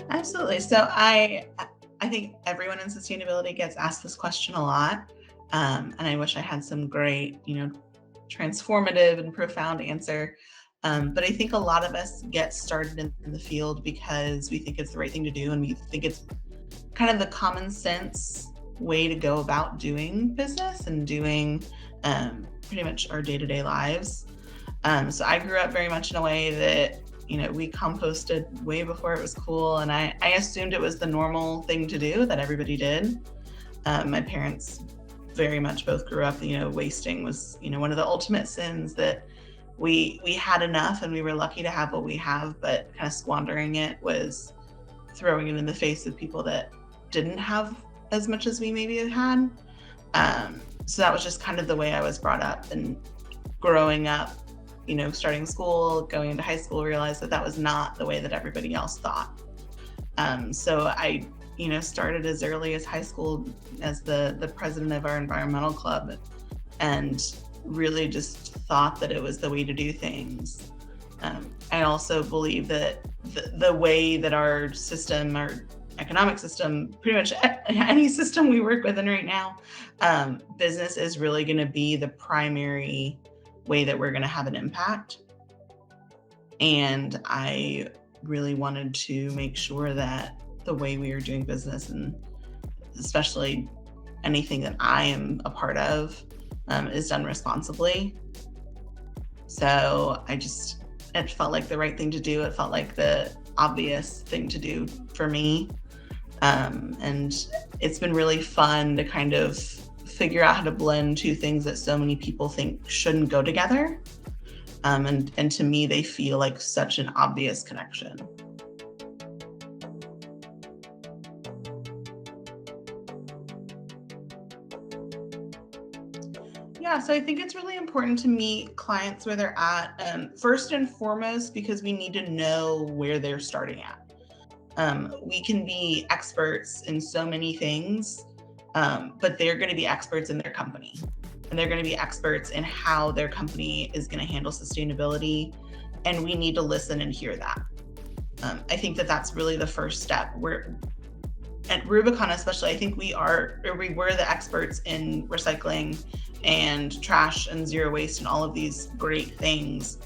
Absolutely. So I think everyone in sustainability gets asked this question a lot. And I wish I had some great, transformative and profound answer. But I think a lot of us get started in the field because we think it's the right thing to do, and we think it's kind of the common sense way to go about doing business and doing pretty much our day to day lives. So I grew up very much in a way that, we composted way before it was cool. And I assumed it was the normal thing to do that everybody did. My parents very much both grew up, wasting was, one of the ultimate sins that we had enough and we were lucky to have what we have, but kind of squandering it was throwing it in the face of people that didn't have as much as we maybe had. So that was just kind of the way I was brought up. And growing up, starting school, going into high school, realized that that was not the way that everybody else thought. So I, started as early as high school as the president of our environmental club, and really just thought that it was the way to do things. I also believe that the way that our system, our economic system, pretty much any system we work within right now, business is really going to be the primary way that we're going to have an impact. And I really wanted to make sure that the way we are doing business, and especially anything that I am a part of, is done responsibly. So it felt like the right thing to do. It felt like the obvious thing to do for me. And it's been really fun to kind of figure out how to blend two things that so many people think shouldn't go together. And to me, they feel like such an obvious connection. Yeah, so I think it's really important to meet clients where they're at, first and foremost, because we need to know where they're starting at. We can be experts in so many things, but they're going to be experts in their company, and they're going to be experts in how their company is going to handle sustainability. And we need to listen and hear that. I think that that's really the first step. At Rubicon, especially, I think we were the experts in recycling and trash and zero waste and all of these great things,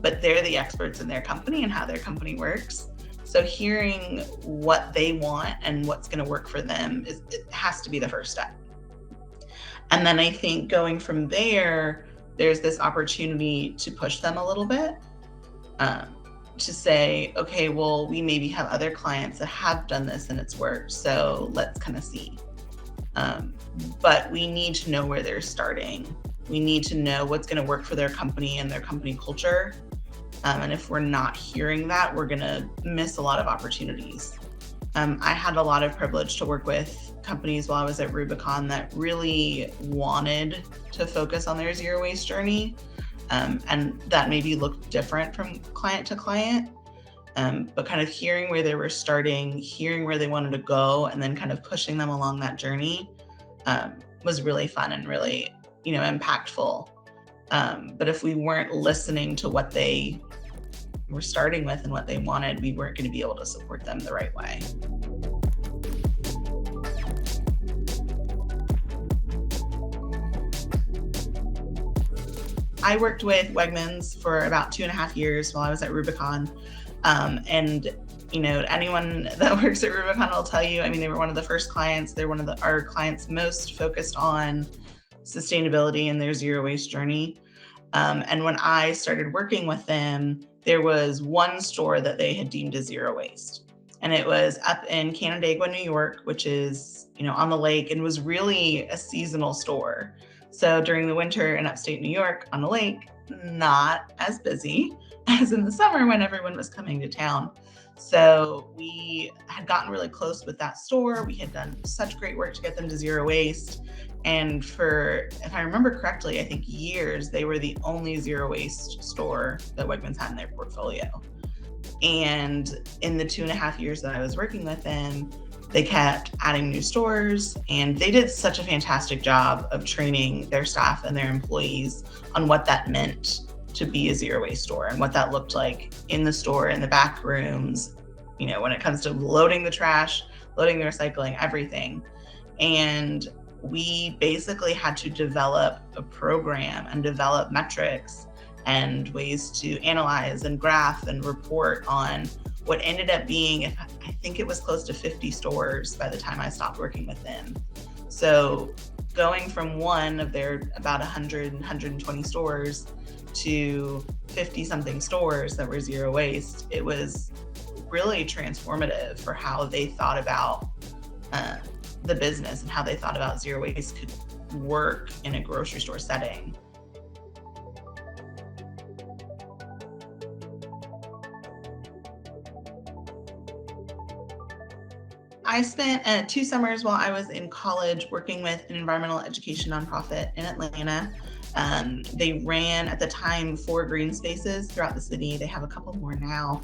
but they're the experts in their company and how their company works. So hearing what they want and what's going to work for them it has to be the first step. And then I think going from there, there's this opportunity to push them a little bit, to say, okay, well, we maybe have other clients that have done this and it's worked, so let's kind of see. But we need to know where they're starting. We need to know what's going to work for their company and their company culture. And if we're not hearing that, we're going to miss a lot of opportunities. I had a lot of privilege to work with companies while I was at Rubicon that really wanted to focus on their zero waste journey. And that maybe looked different from client to client. But kind of hearing where they were starting, hearing where they wanted to go, and then kind of pushing them along that journey was really fun and really, impactful. But if we weren't listening to what they were starting with and what they wanted, we weren't going to be able to support them the right way. I worked with Wegmans for about 2.5 years while I was at Rubicon. And anyone that works at Rubicon will tell you, they were one of the first clients. They're one of our clients most focused on sustainability and their zero waste journey. And when I started working with them, there was one store that they had deemed as zero waste. And it was up in Canandaigua, New York, which is, on the lake, and was really a seasonal store. So during the winter in upstate New York on the lake, not as busy as in the summer when everyone was coming to town. So we had gotten really close with that store. We had done such great work to get them to zero waste. And for, if I remember correctly, I think years, they were the only zero waste store that Wegmans had in their portfolio. And in the 2.5 years that I was working with them, they kept adding new stores, and they did such a fantastic job of training their staff and their employees on what that meant to be a zero waste store and what that looked like in the store, in the back rooms, when it comes to loading the trash, loading the recycling, everything. And we basically had to develop a program and develop metrics and ways to analyze and graph and report on what ended up being, I think it was close to 50 stores by the time I stopped working with them. So going from one of their about 100, 120 stores to 50 something stores that were zero waste, it was really transformative for how they thought about the business and how they thought about zero waste could work in a grocery store setting. I spent 2 summers while I was in college working with an environmental education nonprofit in Atlanta. They ran at the time 4 green spaces throughout the city. They have a couple more now.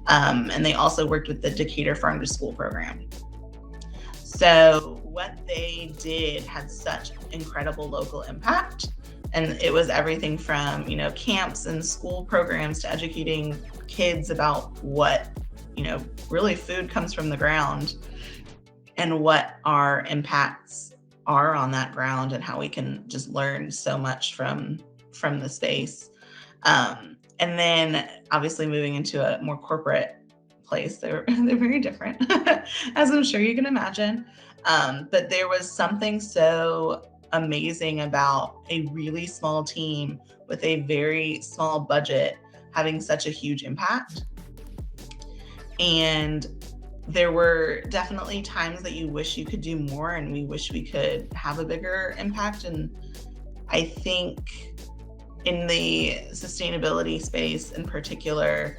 And they also worked with the Decatur Farm to School program. So what they did had such incredible local impact. And it was everything from, camps and school programs to educating kids about what, really food comes from the ground and what our impacts are on that ground and how we can just learn so much from the space. And then obviously moving into a more corporate place, they're very different, as I'm sure you can imagine. But there was something so amazing about a really small team with a very small budget having such a huge impact. And there were definitely times that you wish you could do more and we wish we could have a bigger impact. And I think in the sustainability space in particular,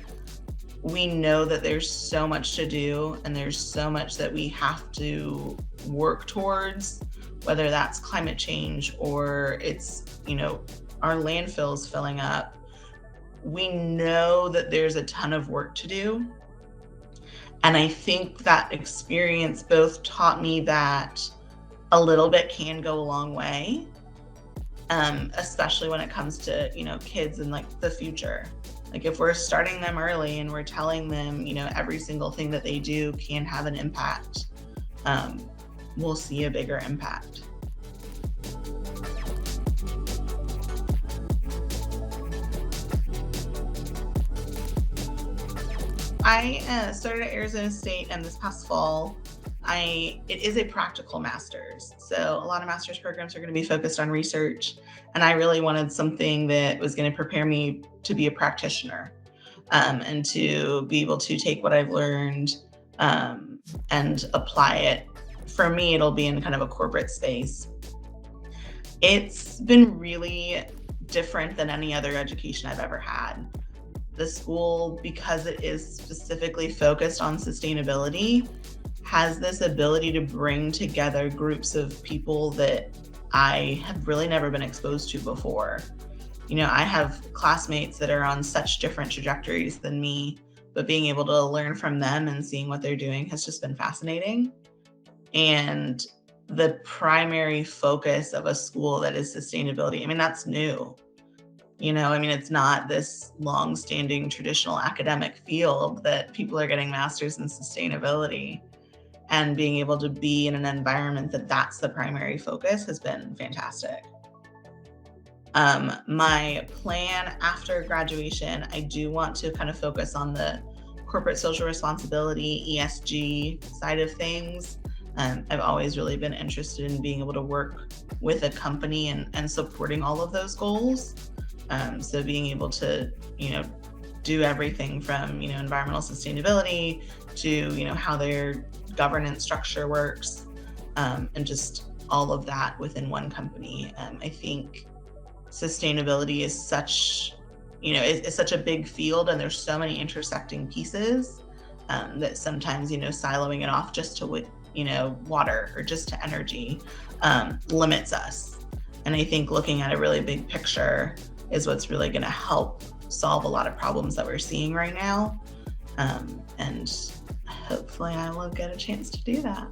we know that there's so much to do and there's so much that we have to work towards, whether that's climate change or it's, our landfills filling up. We know that there's a ton of work to do. And I think that experience both taught me that a little bit can go a long way, especially when it comes to, kids and like the future. Like if we're starting them early and we're telling them, every single thing that they do can have an impact, we'll see a bigger impact. I started at Arizona State and this past fall, it is a practical master's. So a lot of master's programs are going to be focused on research. And I really wanted something that was going to prepare me to be a practitioner, and to be able to take what I've learned and apply it. For me, it'll be in kind of a corporate space. It's been really different than any other education I've ever had. The school, because it is specifically focused on sustainability, has this ability to bring together groups of people that I have really never been exposed to before. I have classmates that are on such different trajectories than me, but being able to learn from them and seeing what they're doing has just been fascinating. And the primary focus of a school that is sustainability, that's new. It's not this long-standing traditional academic field that people are getting masters in sustainability, and being able to be in an environment that's the primary focus has been fantastic. My plan after graduation, I do want to kind of focus on the corporate social responsibility, ESG side of things. I've always really been interested in being able to work with a company and supporting all of those goals. So being able to, do everything from, environmental sustainability to, how their governance structure works, and just all of that within one company. I think sustainability is such, it's such a big field and there's so many intersecting pieces, that sometimes, siloing it off just to, water or just to energy, limits us. And I think looking at a really big picture is what's really going to help solve a lot of problems that we're seeing right now. And hopefully I will get a chance to do that.